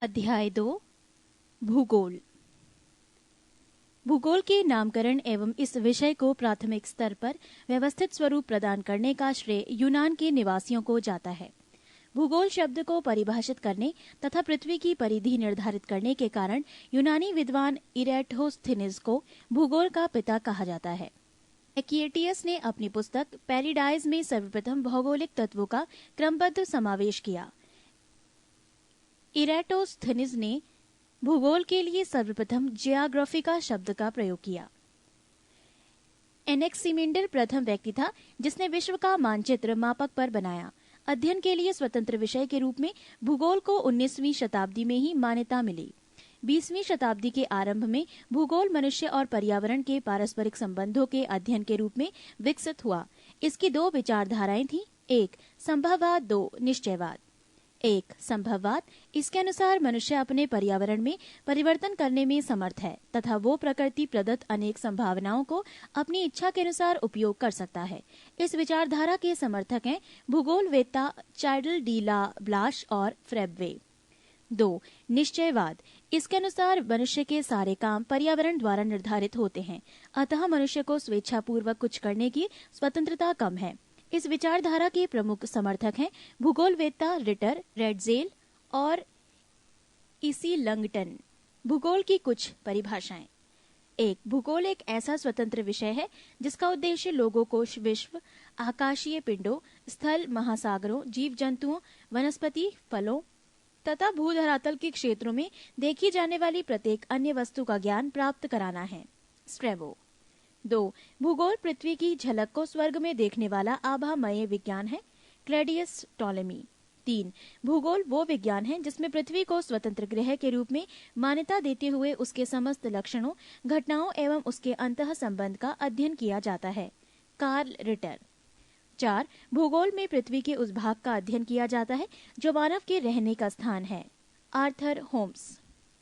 अध्याय 2 भूगोल। भूगोल के नामकरण एवं इस विषय को प्राथमिक स्तर पर व्यवस्थित स्वरूप प्रदान करने का श्रेय यूनान के निवासियों को जाता है। भूगोल शब्द को परिभाषित करने तथा पृथ्वी की परिधि निर्धारित करने के कारण यूनानी विद्वान इरेटोस्थेनिस को भूगोल का पिता कहा जाता है। एक्विटियस ने अपनी पुस्तक पैराडाइज में सर्वप्रथम भौगोलिक तत्वों का क्रमबद्ध समावेश किया। इरेटोस्थेनिस ने भूगोल के लिए सर्वप्रथम जियोग्राफिका शब्द का प्रयोग किया। एनेक्सिमेंडर प्रथम व्यक्ति था जिसने विश्व का मानचित्र मापक पर बनाया। अध्ययन के लिए स्वतंत्र विषय के रूप में भूगोल को 19वीं शताब्दी में ही मान्यता मिली। 20वीं शताब्दी के आरंभ में भूगोल मनुष्य और पर्यावरण के पारस्परिक संबंधों के अध्ययन के रूप में विकसित हुआ। इसकी दो विचारधाराएं थीं, एक संभववाद, दो निश्चयवाद। एक संभववाद, इसके अनुसार मनुष्य अपने पर्यावरण में परिवर्तन करने में समर्थ है तथा वो प्रकृति प्रदत्त अनेक संभावनाओं को अपनी इच्छा के अनुसार उपयोग कर सकता है। इस विचारधारा के समर्थक हैं भूगोलवेत्ता चार्ल्स डी ला ब्लाश और फ्रेब्वे। दो निश्चयवाद, इसके अनुसार मनुष्य के सारे काम पर्यावरण द्वारा निर्धारित होते हैं, अतः मनुष्य को स्वेच्छापूर्वक कुछ करने की स्वतंत्रता कम है। इस विचारधारा के प्रमुख समर्थक हैं भूगोलवेत्ता रिटर, रेडजेल और इसी लंगटन। भूगोल की कुछ परिभाषाएं। एक, भूगोल एक ऐसा स्वतंत्र विषय है जिसका उद्देश्य लोगों को विश्व, आकाशीय पिंडों, स्थल, महासागरों, जीव जंतुओं, वनस्पति, फलों तथा भूधरातल के क्षेत्रों में देखी जाने वाली प्रत्येक अन्य वस्तु का ज्ञान प्राप्त कराना है। स्ट्रेबो। 2, भूगोल पृथ्वी की झलक को स्वर्ग में देखने वाला आभामय विज्ञान है। क्लैडियस टॉलेमी। 3, भूगोल वो विज्ञान है जिसमें पृथ्वी को स्वतंत्र ग्रह के रूप में मान्यता देते हुए उसके समस्त लक्षणों, घटनाओं एवं उसके अंतः संबंध का अध्ययन किया जाता है। Karl Ritter. 4, भूगोल में पृथ्वी के उस भाग का अध्ययन किया जाता है जो मानव के रहने का स्थान है। Arthur Holmes.